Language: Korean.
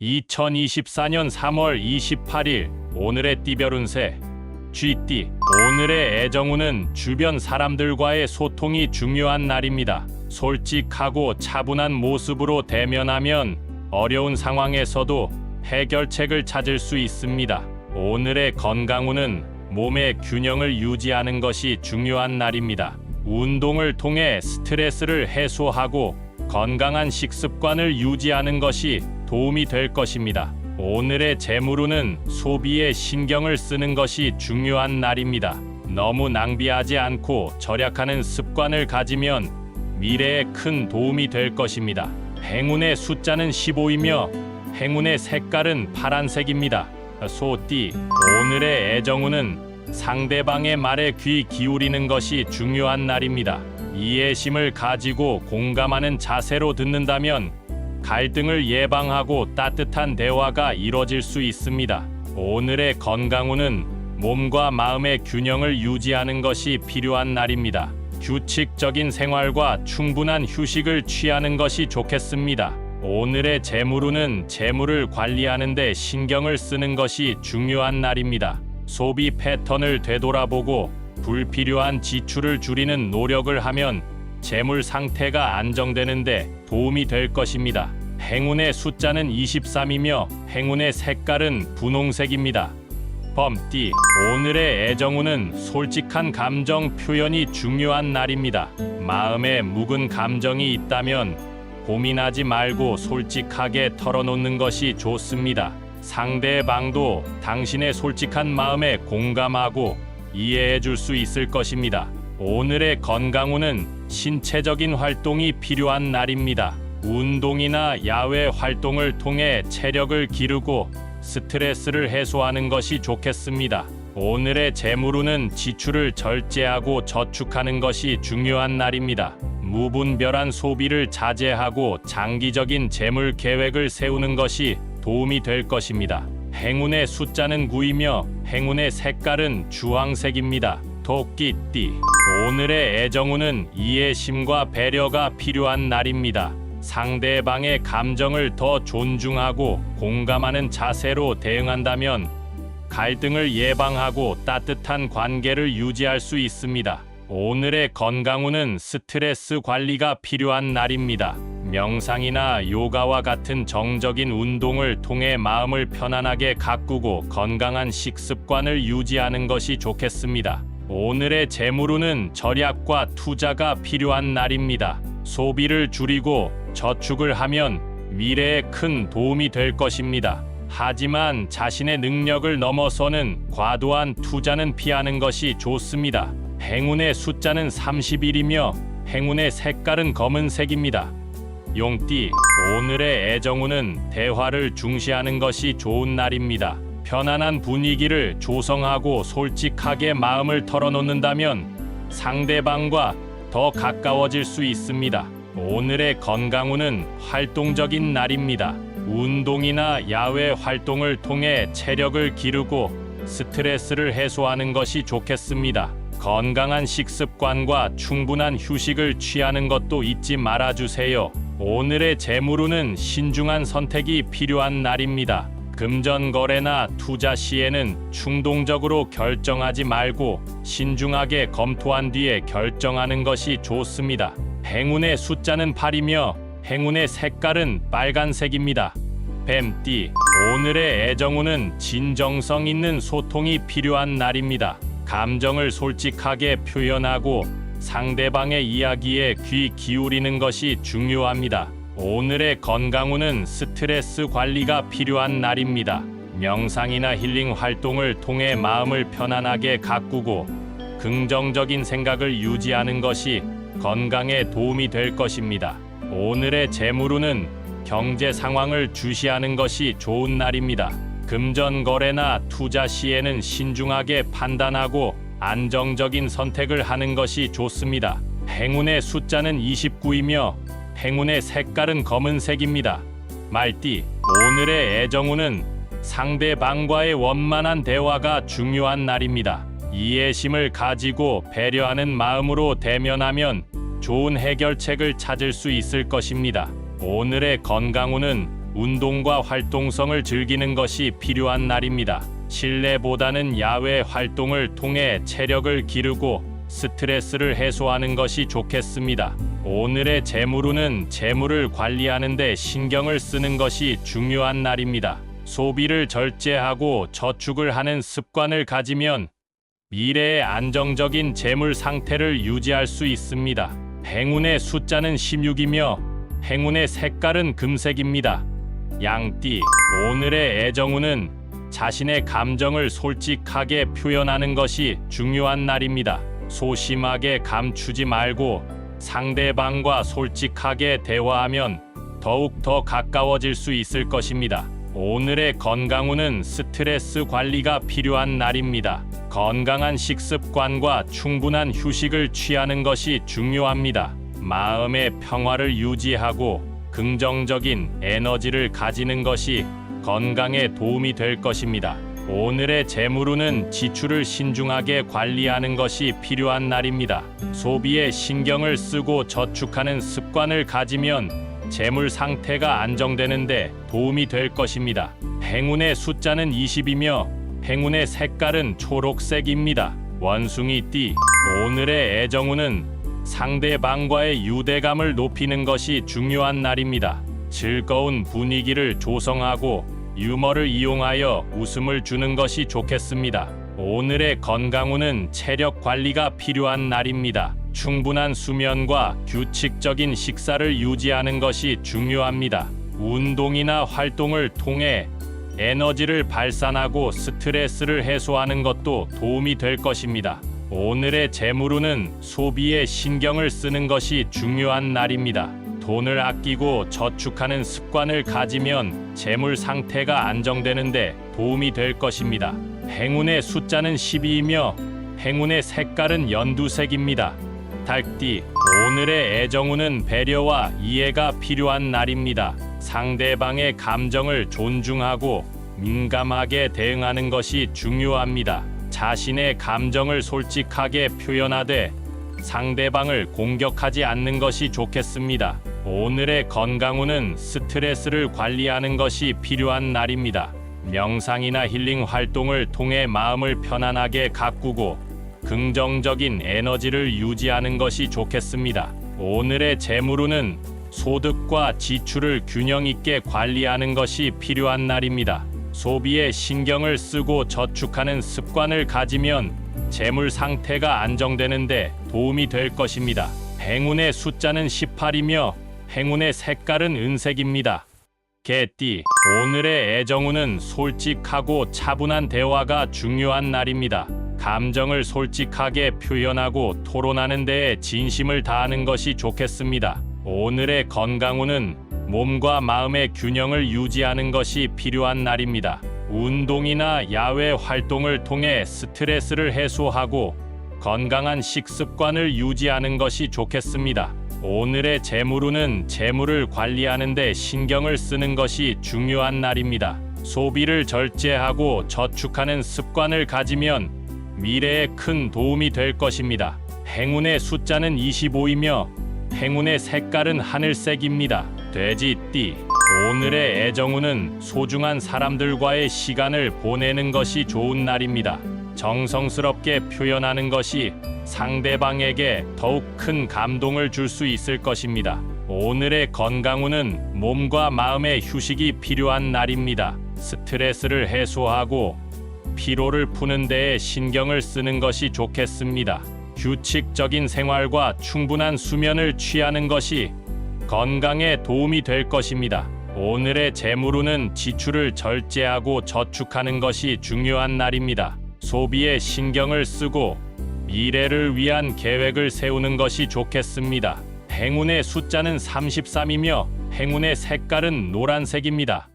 2024년 3월 28일 오늘의 띠별운세 쥐띠. 오늘의 애정운은 주변 사람들과의 소통이 중요한 날입니다. 솔직하고 차분한 모습으로 대면하면 어려운 상황에서도 해결책을 찾을 수 있습니다. 오늘의 건강운은 몸의 균형을 유지하는 것이 중요한 날입니다. 운동을 통해 스트레스를 해소하고 건강한 식습관을 유지하는 것이 도움이 될 것입니다. 오늘의 재물운은 소비에 신경을 쓰는 것이 중요한 날입니다. 너무 낭비하지 않고 절약하는 습관을 가지면 미래에 큰 도움이 될 것입니다. 행운의 숫자는 15이며 행운의 색깔은 파란색입니다. 소띠. 오늘의 애정운은 상대방의 말에 귀 기울이는 것이 중요한 날입니다. 이해심을 가지고 공감하는 자세로 듣는다면 갈등을 예방하고 따뜻한 대화가 이뤄질 수 있습니다. 오늘의 건강운은 몸과 마음의 균형을 유지하는 것이 필요한 날입니다. 규칙적인 생활과 충분한 휴식을 취하는 것이 좋겠습니다. 오늘의 재물운은 재물을 관리하는 데 신경을 쓰는 것이 중요한 날입니다. 소비 패턴을 되돌아보고 불필요한 지출을 줄이는 노력을 하면 재물 상태가 안정되는데 도움이 될 것입니다. 행운의 숫자는 23이며 행운의 색깔은 분홍색입니다. 범띠. 오늘의 애정운은 솔직한 감정 표현이 중요한 날입니다. 마음에 묵은 감정이 있다면 고민하지 말고 솔직하게 털어놓는 것이 좋습니다. 상대방도 당신의 솔직한 마음에 공감하고 이해해 줄 수 있을 것입니다. 오늘의 건강운은 신체적인 활동이 필요한 날입니다. 운동이나 야외 활동을 통해 체력을 기르고 스트레스를 해소하는 것이 좋겠습니다. 오늘의 재물운은 지출을 절제하고 저축하는 것이 중요한 날입니다. 무분별한 소비를 자제하고 장기적인 재물 계획을 세우는 것이 도움이 될 것입니다. 행운의 숫자는 9이며 행운의 색깔은 주황색입니다. 토끼띠. 오늘의 애정운은 이해심과 배려가 필요한 날입니다. 상대방의 감정을 더 존중하고 공감하는 자세로 대응한다면 갈등을 예방하고 따뜻한 관계를 유지할 수 있습니다. 오늘의 건강운은 스트레스 관리가 필요한 날입니다. 명상이나 요가와 같은 정적인 운동을 통해 마음을 편안하게 가꾸고 건강한 식습관을 유지하는 것이 좋겠습니다. 오늘의 재물운은 절약과 투자가 필요한 날입니다. 소비를 줄이고 저축을 하면 미래에 큰 도움이 될 것입니다. 하지만 자신의 능력을 넘어서는 과도한 투자는 피하는 것이 좋습니다. 행운의 숫자는 31이며 행운의 색깔은 검은색입니다. 용띠. 오늘의 애정운은 대화를 중시하는 것이 좋은 날입니다. 편안한 분위기를 조성하고 솔직하게 마음을 털어놓는다면 상대방과 더 가까워질 수 있습니다. 오늘의 건강운은 활동적인 날입니다. 운동이나 야외 활동을 통해 체력을 기르고 스트레스를 해소하는 것이 좋겠습니다. 건강한 식습관과 충분한 휴식을 취하는 것도 잊지 말아주세요. 오늘의 재물운은 신중한 선택이 필요한 날입니다. 금전거래나 투자 시에는 충동적으로 결정하지 말고 신중하게 검토한 뒤에 결정하는 것이 좋습니다. 행운의 숫자는 8이며 행운의 색깔은 빨간색입니다. 뱀띠. 오늘의 애정운은 진정성 있는 소통이 필요한 날입니다. 감정을 솔직하게 표현하고 상대방의 이야기에 귀 기울이는 것이 중요합니다. 오늘의 건강운은 스트레스 관리가 필요한 날입니다. 명상이나 힐링 활동을 통해 마음을 편안하게 가꾸고 긍정적인 생각을 유지하는 것이 건강에 도움이 될 것입니다. 오늘의 재물운은 경제 상황을 주시하는 것이 좋은 날입니다. 금전거래나 투자 시에는 신중하게 판단하고 안정적인 선택을 하는 것이 좋습니다. 행운의 숫자는 29이며 행운의 색깔은 검은색입니다. 말띠. 오늘의 애정운은 상대방과의 원만한 대화가 중요한 날입니다. 이해심을 가지고 배려하는 마음으로 대면하면 좋은 해결책을 찾을 수 있을 것입니다. 오늘의 건강운은 운동과 활동성을 즐기는 것이 필요한 날입니다. 실내보다는 야외 활동을 통해 체력을 기르고 스트레스를 해소하는 것이 좋겠습니다. 오늘의 재물운은 재물을 관리하는 데 신경을 쓰는 것이 중요한 날입니다. 소비를 절제하고 저축을 하는 습관을 가지면 미래의 안정적인 재물 상태를 유지할 수 있습니다. 행운의 숫자는 16이며 행운의 색깔은 금색입니다. 양띠, 오늘의 애정운은 자신의 감정을 솔직하게 표현하는 것이 중요한 날입니다. 소심하게 감추지 말고 상대방과 솔직하게 대화하면 더욱 더 가까워질 수 있을 것입니다. 오늘의 건강운은 스트레스 관리가 필요한 날입니다. 건강한 식습관과 충분한 휴식을 취하는 것이 중요합니다. 마음의 평화를 유지하고 긍정적인 에너지를 가지는 것이 건강에 도움이 될 것입니다. 오늘의 재물운은 지출을 신중하게 관리하는 것이 필요한 날입니다. 소비에 신경을 쓰고 저축하는 습관을 가지면 재물 상태가 안정되는데 도움이 될 것입니다. 행운의 숫자는 20이며 행운의 색깔은 초록색입니다. 원숭이띠, 오늘의 애정운은 상대방과의 유대감을 높이는 것이 중요한 날입니다. 즐거운 분위기를 조성하고 유머를 이용하여 웃음을 주는 것이 좋겠습니다. 오늘의 건강운은 체력 관리가 필요한 날입니다. 충분한 수면과 규칙적인 식사를 유지하는 것이 중요합니다. 운동이나 활동을 통해 에너지를 발산하고 스트레스를 해소하는 것도 도움이 될 것입니다. 오늘의 재물운은 소비에 신경을 쓰는 것이 중요한 날입니다. 돈을 아끼고 저축하는 습관을 가지면 재물 상태가 안정되는데 도움이 될 것입니다. 행운의 숫자는 12이며 행운의 색깔은 연두색입니다. 닭띠, 오늘의 애정운은 배려와 이해가 필요한 날입니다. 상대방의 감정을 존중하고 민감하게 대응하는 것이 중요합니다. 자신의 감정을 솔직하게 표현하되 상대방을 공격하지 않는 것이 좋겠습니다. 오늘의 건강운은 스트레스를 관리하는 것이 필요한 날입니다. 명상이나 힐링 활동을 통해 마음을 편안하게 가꾸고 긍정적인 에너지를 유지하는 것이 좋겠습니다. 오늘의 재물운은 소득과 지출을 균형 있게 관리하는 것이 필요한 날입니다. 소비에 신경을 쓰고 저축하는 습관을 가지면 재물 상태가 안정되는데 도움이 될 것입니다. 행운의 숫자는 18이며 행운의 색깔은 은색입니다. 개띠, 오늘의 애정운은 솔직하고 차분한 대화가 중요한 날입니다. 감정을 솔직하게 표현하고 토론하는 데에 진심을 다하는 것이 좋겠습니다. 오늘의 건강운은 몸과 마음의 균형을 유지하는 것이 필요한 날입니다. 운동이나 야외 활동을 통해 스트레스를 해소하고 건강한 식습관을 유지하는 것이 좋겠습니다. 오늘의 재물운은 재물을 관리하는 데 신경을 쓰는 것이 중요한 날입니다. 소비를 절제하고 저축하는 습관을 가지면 미래에 큰 도움이 될 것입니다. 행운의 숫자는 25이며 행운의 색깔은 하늘색입니다. 돼지띠, 오늘의 애정운은 소중한 사람들과의 시간을 보내는 것이 좋은 날입니다. 정성스럽게 표현하는 것이 상대방에게 더욱 큰 감동을 줄 수 있을 것입니다. 오늘의 건강운은 몸과 마음의 휴식이 필요한 날입니다. 스트레스를 해소하고 피로를 푸는 데에 신경을 쓰는 것이 좋겠습니다. 규칙적인 생활과 충분한 수면을 취하는 것이 건강에 도움이 될 것입니다. 오늘의 재물운은 지출을 절제하고 저축하는 것이 중요한 날입니다. 소비에 신경을 쓰고 미래를 위한 계획을 세우는 것이 좋겠습니다. 행운의 숫자는 33이며 행운의 색깔은 노란색입니다.